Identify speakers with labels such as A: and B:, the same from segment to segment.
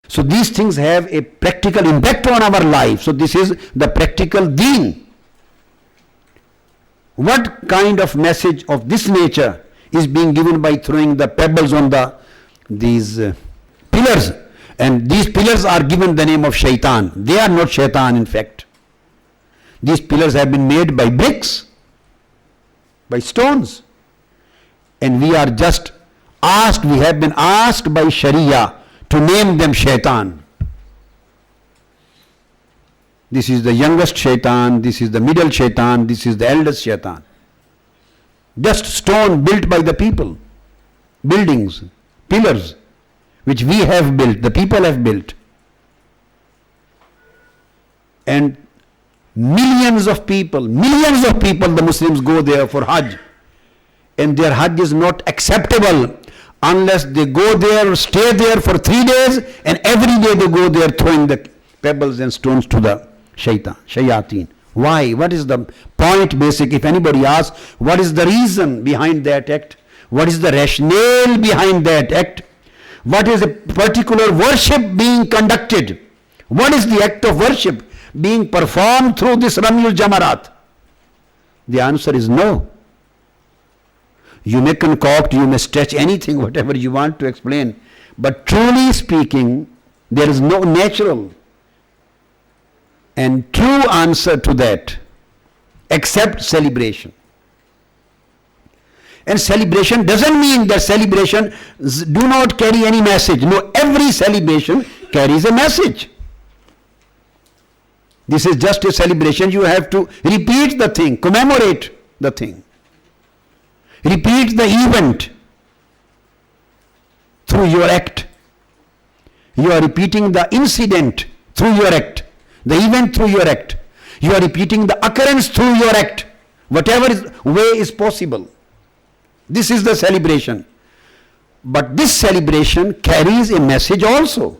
A: So these things have a practical impact on our life. So this is the practical deen. What kind of message of this nature is being given by throwing the pebbles on these pillars? And these pillars are given the name of shaitan. They are not shaitan, in fact. These pillars have been made by bricks, by stones. And we are just asked, we have been asked by Sharia to name them shaitan. This is the youngest shaitan, this is the middle shaitan, this is the eldest shaitan. Just stone built by the people, buildings, pillars, which we have built, the people have built. And millions of people, the Muslims go there for Hajj. And their Hajj is not acceptable unless they go there, stay there for 3 days, and every day they go there throwing the pebbles and stones to the shayateen. Why? What is the point basic? If anybody asks, what is the reason behind that act? What is the rationale behind that act? What is a particular worship being conducted? What is the act of worship being performed through this Ramyul Jamarat? The answer is no. You may concoct, you may stretch anything, whatever you want to explain. But truly speaking, there is no natural and true answer to that except celebration. And celebration doesn't mean that celebrations do not carry any message. No, every celebration carries a message. This is just a celebration. You have to repeat the thing, commemorate the thing. Repeat the event through your act. You are repeating the incident through your act, the event through your act. You are repeating the occurrence through your act, whatever way is possible. This is the celebration. But this celebration carries a message also.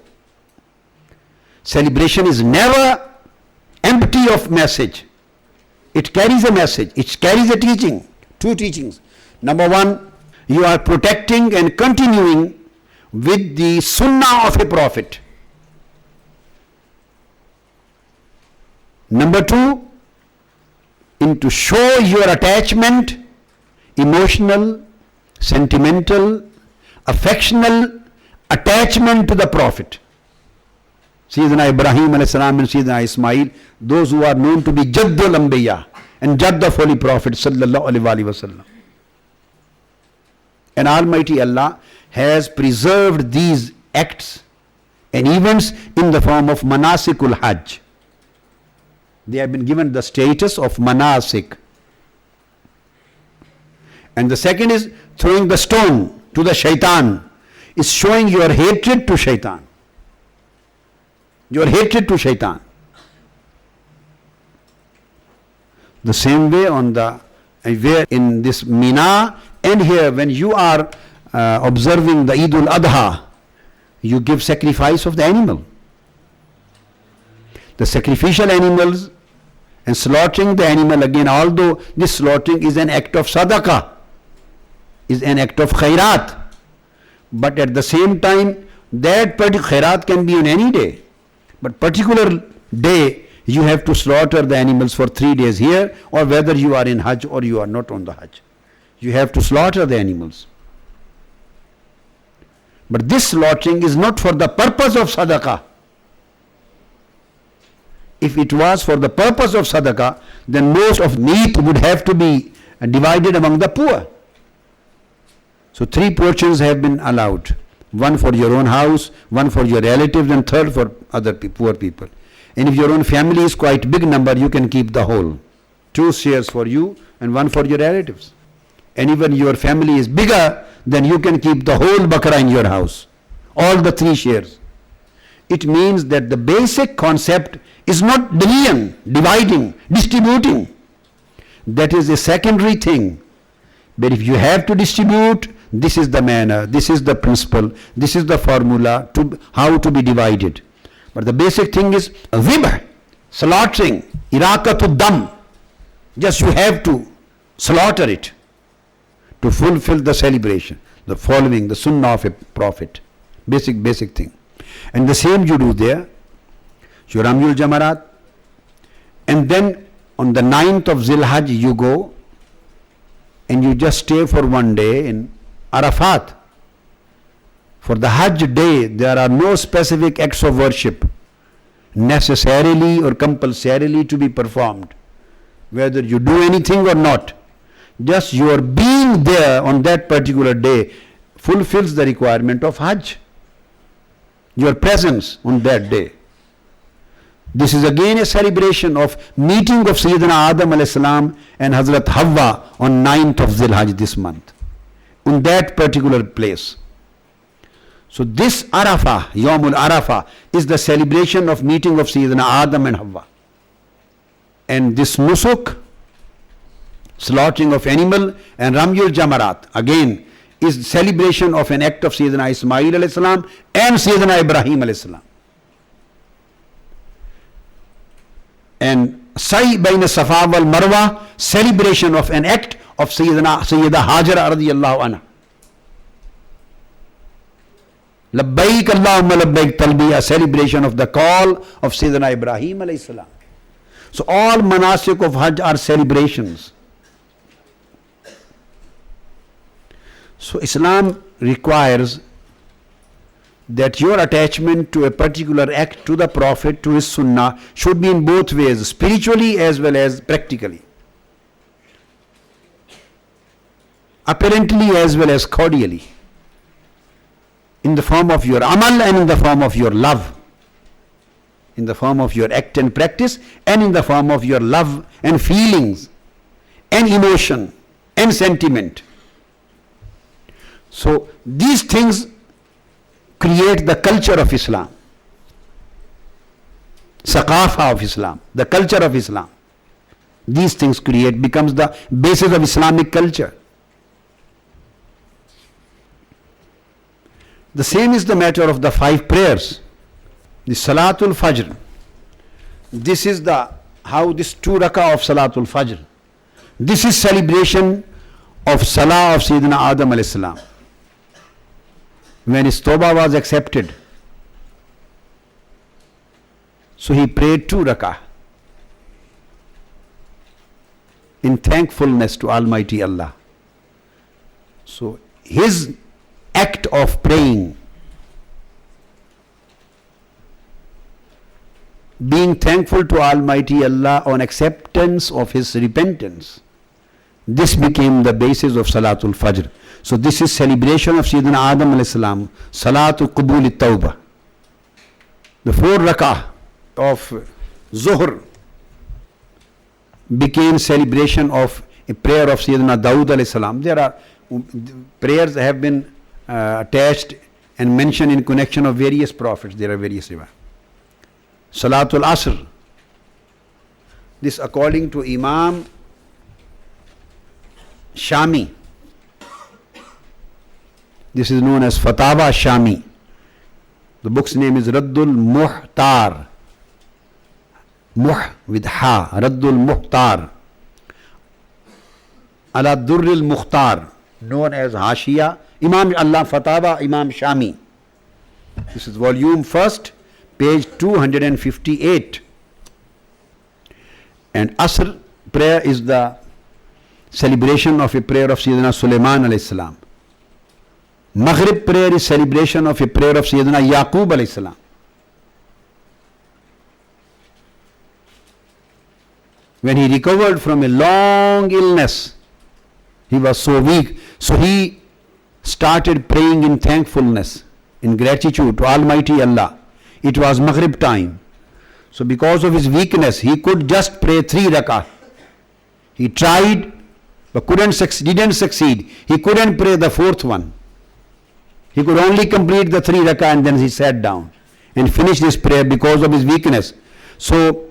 A: Celebration is never empty of message. It carries a message. It carries a teaching. Two teachings. Number one, you are protecting and continuing with the sunnah of a prophet. Number two, to show your attachment, emotional, sentimental, affectional attachment to the prophet. Sayyidina Ibrahim alayhi salam and Sayyidina Ismail, those who are known to be Jaddul Anbiya and Jadd of Holy Prophet sallallahu alaihi wasallam. And Almighty Allah has preserved these acts and events in the form of Manasikul Hajj. They have been given the status of Manasik. And the second is throwing the stone to the shaitan, is showing your hatred to shaitan. Your hatred to shaitan. The same way where in this Mina and here when you are observing the Eid al-Adha, you give sacrifice of the animal. The sacrificial animals and slaughtering the animal again, although this slaughtering is an act of sadaqah, is an act of khairat, but at the same time that particular khairat can be on any day, but particular day you have to slaughter the animals for 3 days here, or whether you are in Hajj or you are not on the Hajj, you have to slaughter the animals. But this slaughtering is not for the purpose of sadaqah. If it was for the purpose of sadaqah, then most of meat would have to be divided among the poor. So 3 portions have been allowed. 1 for your own house, 1 for your relatives, and 3rd for other poor people. And if your own family is quite big number, you can keep the whole. 2 shares for you and 1 for your relatives. And even your family is bigger, then you can keep the whole bakra in your house. All the 3 shares. It means that the basic concept is not division, dividing, distributing. That is a secondary thing. But if you have to distribute, this is the manner, this is the principle, this is the formula to how to be divided. But the basic thing is zibh, slaughtering, iraqatul dam. Just you have to slaughter it to fulfill the celebration, the following, the sunnah of a prophet. Basic thing. And the same you do there. You Ramyul Jamarat. And then on the 9th of Zilhajj you go and you just stay for one day in Arafat. For the Hajj day, there are no specific acts of worship necessarily or compulsorily to be performed, whether you do anything or not. Just your being there on that particular day fulfills the requirement of Hajj. Your presence on that day. This is again a celebration of meeting of Sayyidina Adam alayhi salam and Hazrat Hawwa on 9th of Zilhajj this month, on that particular place. So this Arafah, Yawmul Arafah, is the celebration of meeting of Sayyidina Adam and Hawwa. And this Nusuk, slaughtering of animal, and Ramyul Jamarat, again, is celebration of an act of Sayyidina Ismail alayhi salam and Sayyidina Ibrahim alayhi salam. And Sa'i Bain Safa wal Marwa, celebration of an act of Sayyidah Hajara radiyallahu anha. Labbaik Allahumma labbaik talbiya, celebration of the call of Sayyidina Ibrahim alayhi salam. So all manasik of Hajj are celebrations. So Islam requires that your attachment to a particular act, to the Prophet, to his Sunnah, should be in both ways, spiritually as well as practically. Apparently as well as cordially. In the form of your amal and in the form of your love. In the form of your act and practice and in the form of your love and feelings and emotion and sentiment. So these things create the culture of Islam, Saqafa of Islam, the culture of Islam. These things becomes the basis of Islamic culture. The same is the matter of the 5 prayers. The Salatul Fajr. This is how this 2 rakah of Salatul Fajr. This is celebration of Salah of Sayyidina Adam alayhi salam. When his Tawbah was accepted, so he prayed 2 rakah in thankfulness to Almighty Allah. So his act of praying, being thankful to Almighty Allah on acceptance of his repentance, this became the basis of Salatul Fajr. So this is celebration of Sayyidina Adam alayhi salam, Salatul Qubul Tawbah. The 4 rakah of Zuhr became celebration of a prayer of Sayyidina Dawood alayhi salam. There are prayers have been attached and mentioned in connection of various prophets. There are various riwayat. Salatul Asr. This according to Imam Shami. This is known as Fatawa Shami. The book's name is Radd-ul-Muhtaar. Muh with Ha. Radd-ul-Muhtaar. Ala Durr-il-Mukhtar. Known as Hashiya. Imam Allah Fatawa Imam Shami. This is volume 1st, page 258. And Asr prayer is the celebration of a prayer of Sayyidina Sulaiman alayhi salam. Maghrib prayer is celebration of a prayer of Sayyidina Yaqub alayhi salam. When he recovered from a long illness, he was so weak, so he started praying in thankfulness, in gratitude to Almighty Allah. It was Maghrib time. So because of his weakness, he could just pray 3 rakah. He tried, but didn't succeed. He couldn't pray the 4th one. He could only complete the 3 rakah and then he sat down and finished his prayer because of his weakness. So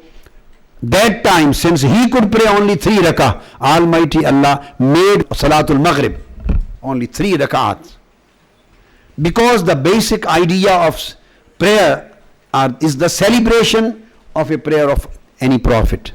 A: that time, since he could pray only 3 rakah, Almighty Allah made Salatul Maghrib only 3 rak'ahs. Because the basic idea of prayer is the celebration of a prayer of any prophet.